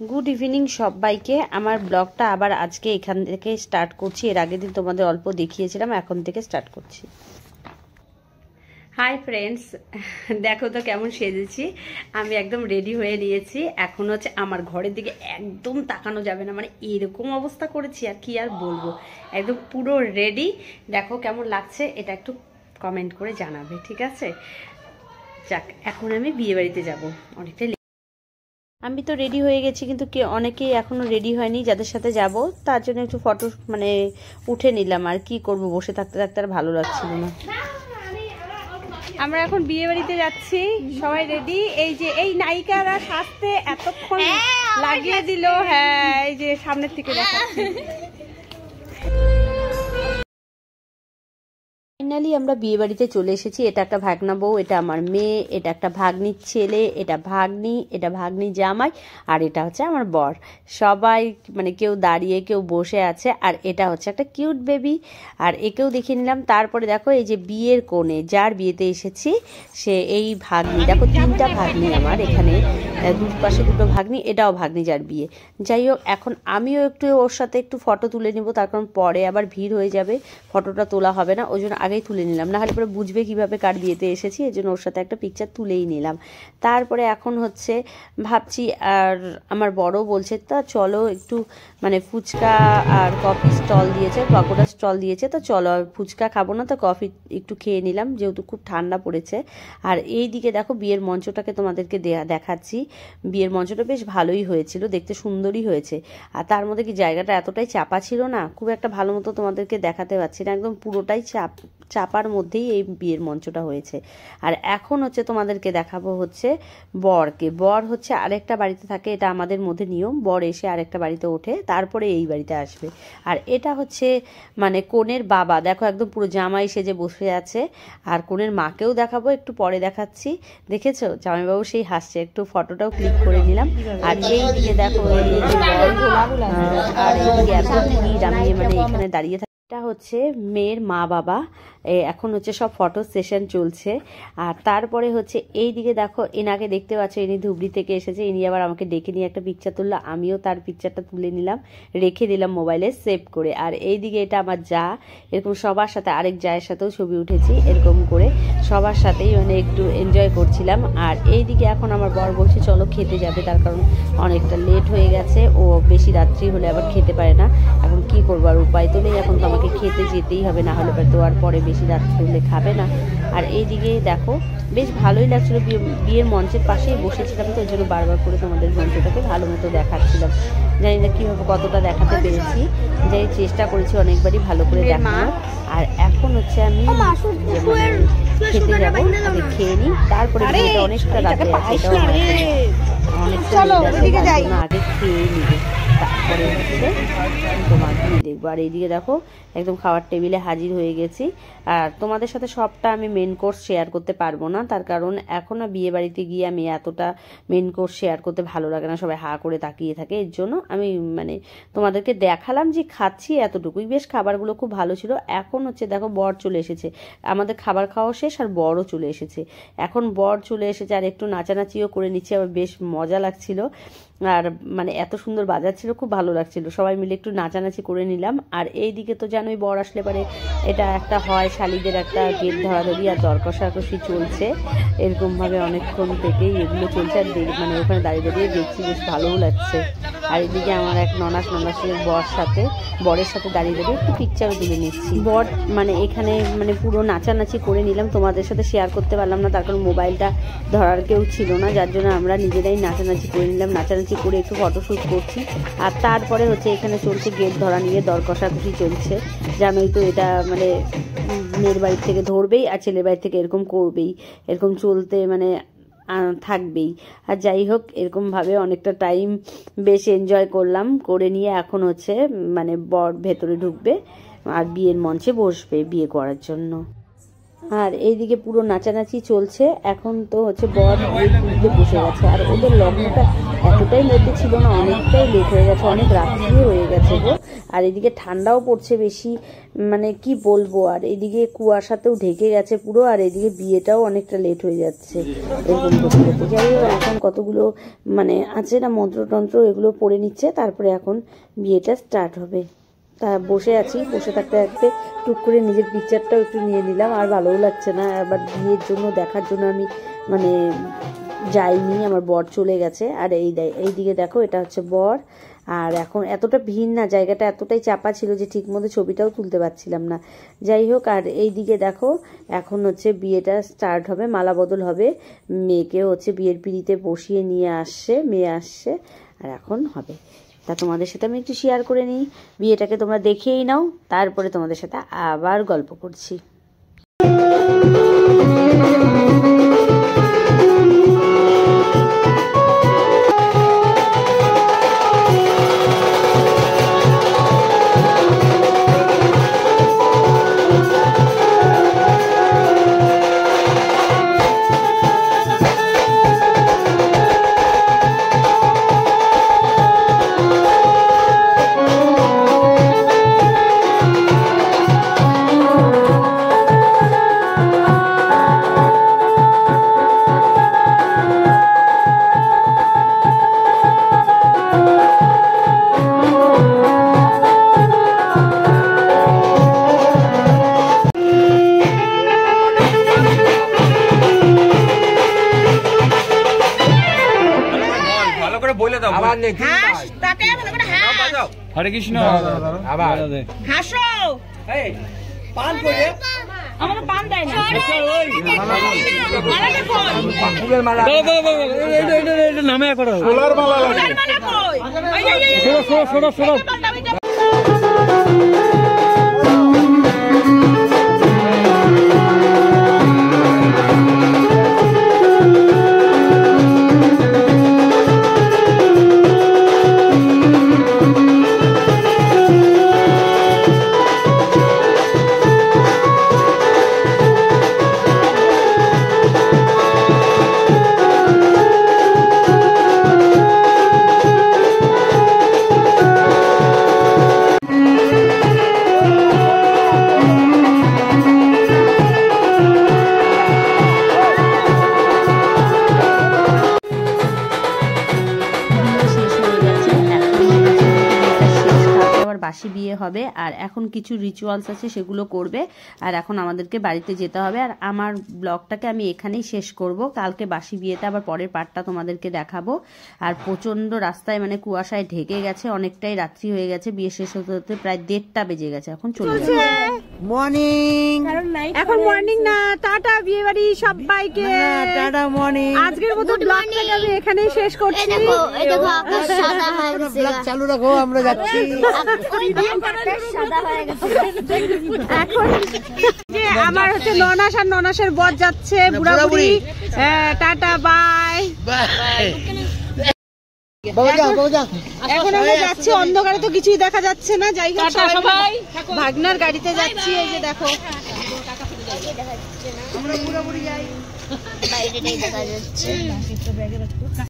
Good evening সবাইকে। আমার ব্লগটা আবার আজকে এখান থেকে স্টার্ট করছি। এর আগের দিন তোমাদের অল্প দেখিয়েছিলাম, এখন থেকে স্টার্ট করছি। হাই ফ্রেন্ডস, দেখো তো কেমন সেজেছি। আমি একদম রেডি হয়ে নিয়েছি। এখন হচ্ছে আমার ঘরের দিকে একদম তাকানো যাবে না, মানে এরকম অবস্থা করেছি আর কি আর বলবো। একদম পুরো রেডি। দেখো কেমন লাগছে, এটা একটু কমেন্ট করে জানাবে, ঠিক আছে? যাক, এখন আমি বিয়ে বাড়িতে যাবো। অনেকটা আমি তো রেডি হয়ে গেছি, কিন্তু অনেকেই এখনো রেডি হয়নি যাদের সাথে যাব, তার জন্য একটু ফটো উঠে নিলাম। আর কি করব, বসে থাকতে থাকতে আর ভালো লাগছিল না। আমরা এখন বিয়ে বাড়িতে যাচ্ছি, সবাই রেডি। এই যে এই নায়িকারা সাজতে এতক্ষণ লাগিয়ে দিল। হ্যাঁ, এই যে সামনের থেকে দেখাচ্ছি। ফাইনালি আমরা বিয়ে বাড়িতে চলে এসেছি। এটা একটা ভাগনা বউ, এটা আমার মেয়ে, এটা একটা ভাগ্নির ছেলে, এটা ভাগ্নি, এটা ভাগ্নি জামাই, আর এটা হচ্ছে আমার বর। সবাই কেউ দাঁড়িয়ে, কেউ বসে আছে। আর এটা হচ্ছে একটা কিউট বেবি, আর একেও দেখিয়ে নিলাম। তারপরে দেখো এই যে বিয়ের কোণে যার বিয়েতে এসেছি, সে এই ভাগ্নি। দেখো 3টা ভাগ্নি আমার এখানে, পাশে 2টো ভাগ্নি, এটাও ভাগ্নি যার বিয়ে। যাই হোক, এখন আমিও একটু ওর সাথে একটু ফটো তুলে নিব, তার কারণ পরে আবার ভিড় হয়ে যাবে, ফটোটা তোলা হবে না। ওই জন্য আগেই তুলে নিলাম, না হলে পরে বুঝবে কিভাবে কার বিয়েতে এসেছি। এই জন্য ওর সাথে একটা পিকচার তুলেই নিলাম। তারপরে এখন হচ্ছে ভাবছি, আর আমার বড় বলছে তা চলো একটু ফুচকা আর কফি স্টল দিয়েছে, পকোড়া স্টল দিয়েছে, তো চলো। আর ফুচকা খাবো না, তো কফি একটু খেয়ে নিলাম, যেহেতু খুব ঠান্ডা পড়েছে। আর এই দিকে দেখো বিয়ের মঞ্চটাকে তোমাদেরকে দেখাচ্ছি। বিয়ের মঞ্চটা বেশ ভালোই হয়েছিল, দেখতে সুন্দরই হয়েছে। আর তার মধ্যে কি জায়গাটা এতটাই চাপা ছিল না, খুব একটা ভালো মতো তোমাদেরকে দেখাতে পারছি না, একদম পুরোটাই চাপার মধ্যেই এই বিয়ের মঞ্চটা হয়েছে। আর এখন হচ্ছে তোমাদেরকে দেখাবো হচ্ছে বরকে। বর হচ্ছে আরেকটা বাড়িতে থাকে, এটা আমাদের মধ্যে নিয়ম। বর এসে আরেকটা বাড়িতে ওঠে, তারপরে এই বাড়িতে আসবে। আর এটা হচ্ছে কনের বাবা, দেখো একদম পুরো জামাই সেজে বসে আছে। আর কনের মাকেও দেখাবো, একটু পরে দেখাচ্ছি। দেখেছো জামাইবাবু সেই হাসছে, একটু ফটোটাও ক্লিক করে নিলাম। আর এই দিকে দেখো এই যে বর, আর এইদিকে এত ভিড়, আমি এখানে দাঁড়িয়ে থাকি। এটা হচ্ছে মেয়ের মা বাবা, এখন হচ্ছে সব ফটো সেশন চলছে। আর তারপরে হচ্ছে এই দিকে দেখো, এনাকে দেখতে পাচ্ছ, ইনি ধুবড়ি থেকে এসেছে। ইনি আবার আমাকে ডেকে নিয়ে একটা পিকচার তুললো, আমিও তার পিকচারটা তুলে নিলাম, রেখে দিলাম মোবাইলে সেভ করে। আর এই দিকে এটা আমার যা, এরকম সবার সাথে, আরেক জায়ের সাথেও ছবি উঠেছি, এরকম করে সবার সাথেই একটু এনজয় করছিলাম। আর এই দিকে এখন আমার বর বলছে চলো খেতে যাবে, তার কারণ অনেকটা লেট হয়ে গেছে, ও বেশি রাত্রি হলে আবার খেতে পারে না। এখন কি করবো, আর উপায় তো নেই, এখন তো আমাকে খেতে যেতেই হবে, না হলে তো আর পরে বেশি রাত্রি হলে খাবে না। আর এইদিকে দেখো বেশ ভালোই লাগছিল, বিয়ের মঞ্চের পাশেই বসেছিলাম, তো ওই জন্য বারবার করে তোমাদের মঞ্চটাকে ভালো মতো দেখাচ্ছিলাম। জানি না কীভাবে কতটা দেখাতে পেরেছি, যাই চেষ্টা করেছি অনেকবারই ভালো করে দেখানোর। আর এখন হচ্ছে আমি খেতে যাবো, আগে খেয়ে নিই, তারপরে অনেকটা রাতে আছে, এটাও অনেকটা আগে খেয়ে নিবে, তারপরে হচ্ছে তোমার দিয়ে দেখবো। আর এইদিকে দেখো একদম খাওয়ার টেবিলে হাজির হয়ে গেছি। আর তোমাদের সাথে সবটা আমি মেন কোর্স শেয়ার করতে পারবো না, তার কারণ এখন বিয়ে বাড়িতে গিয়ে আমি এতটা মেন কোর্স শেয়ার করতে ভালো লাগে না, সবাই হা করে তাকিয়ে থাকে। এর জন্য আমি তোমাদেরকে দেখালাম যে খাচ্ছি এতটুকুই। বেশ খাবারগুলো খুব ভালো ছিল। এখন হচ্ছে দেখো বর চলে এসেছে, আমাদের খাবার খাওয়া শেষ, আর বরও চলে এসেছে। এখন বর চলে এসেছে, আর একটু নাচানাচিও করে নিচ্ছে, আবার বেশ মজা লাগছিল। আর এত সুন্দর বাজাচ্ছিল, খুব ভালো লাগছিল, সবাই মিলে একটু নাচানাচি করে নিলাম। আর এই দিকে তো জানোই বর আসলে পারে এটা একটা হয়, শালিদের একটা গেট ধরাধরি আর দর কষাকষি চলছে, এরকমভাবে অনেকক্ষণ থেকেই এগুলো চলছে। আর ওখানে দাঁড়িয়ে দাঁড়িয়ে দেখছি, বেশ ভালোও লাগছে। আর এদিকে আমার এক ননাসের বরের সাথে দাঁড়িয়ে দাঁড়িয়ে একটু পিকচারও তুলে নিচ্ছি। বর এখানে পুরো নাচানাচি করে নিলাম, তোমাদের সাথে শেয়ার করতে পারলাম না, তার কারণ মোবাইলটা ধরার কেউ ছিল না, যার জন্য আমরা নিজেরাই নাচানাচি করে নিলাম। নাচানাচি করে একটু ফটোশ্যুট করছি। আর তারপরে হচ্ছে এখানে চলছে গেট ধরা নিয়ে দর কষাকষি চলছে। জানোই তো এটা মেয়ের বাড়ির থেকে ধরবেই, আর ছেলের বাড়ির থেকে এরকম করবেই, এরকম চলতে থাকবেই। আর যাই হোক, এরকমভাবে অনেকটা টাইম বেশ এনজয় করলাম, করে নিয়ে এখন হচ্ছে বর ভেতরে ঢুকবে আর বিয়ের মঞ্চে বসবে বিয়ে করার জন্য। আর এইদিকে পুরো নাচানাচি চলছে। এখন তো হচ্ছে বর বিয়ে বসে গেছে, আর ওদের লগ্নটা এতটাই লেটে ছিল না, অনেকটাই লেট হয়ে গেছে, অনেক রাত্রিও হয়ে গেছে গো। আর এদিকে ঠান্ডাও পড়ছে বেশি, মানে কি বলবো। আর এদিকে কুয়াশাতেও ঢেকে গেছে পুরো, আর এদিকে বিয়েটাও অনেকটা লেট হয়ে যাচ্ছে এরকম করতে করতে। যাই হোক, এখন কতগুলো মানে আছে না মন্ত্রতন্ত্র, এগুলো পড়ে নিচ্ছে, তারপরে এখন বিয়েটা স্টার্ট হবে। তা বসে আছি, বসে থাকতে থাকতে টুক করে নিজের পিকচারটাও একটু নিয়ে নিলাম। আর ভালোও লাগছে না, আবার বিয়ের জন্য দেখার জন্য আমি মানে যাইনি, আমার বর চলে গেছে। আর এইদিকে দেখো, এটা হচ্ছে বর। আর এখন এতটা ভিড় না, জায়গাটা এতটাই চাপা ছিল যে ঠিকমতো ছবিটাও তুলতে পারছিলাম না। যাই হোক, আর এইদিকে দেখো এখন হচ্ছে বিয়েটা স্টার্ট হবে, মালা বদল হবে, মেয়েকে হচ্ছে বিয়ের পিঁড়িতে বসিয়ে নিয়ে আসছে, মেয়ে আসছে, আর এখন হবে। তা তোমাদের সাথে আমি একটু শেয়ার করে নিই, বিয়েটাকে তোমরা দেখেই নাও, তারপরে তোমাদের সাথে আবার গল্প করছি। হরে কৃষ্ণ। আবার হাসো, পান করে আমার পান দেয় না। নামে করো সোলার মালা লাগে। বাসি বিয়ে হবে, আর এখন কিছু রিচুয়ালস আছে সেগুলো করবে, আর এখন আমাদেরকে বাড়িতে যেতে হবে। আর আমার ব্লগটাকে আমি এখানেই শেষ করব, কালকে বাসি বিয়েতে আবার পরের পার্টটা তোমাদেরকে দেখাবো। আর প্রচন্ড রাস্তায় মানে কুয়াশায় ঢেকে গেছে, অনেকটাই রাত্রি হয়ে গেছে, বিয়ে শেষ হতে হতে প্রায় 1:30টা বেজে গেছে। এখন চলে যাচ্ছে মর্নিং, এখন মর্নিং না, টাটা বিয়ে বাড়ি সবাইকে, টাটা মর্নিং। আজকের মতো ব্লগটাকে আমি এখানেই শেষ করছি। ব্লগ চালু রাখো, আমরা যাচ্ছি। এখন যে আমার হচ্ছে ননাস আর ননাসের বর যাচ্ছে, বুড়া বুড়ি। Tata bye bye. এখন আমরা যাচ্ছি, অন্ধকারে তো কিছুই দেখা যাচ্ছে না। যাই হোক, সবাই ভাগনার গাড়িতে যাচ্ছি। এই যে দেখো, আমরা পুরোপুরি যাই, বাইরে দেখা যাচ্ছে।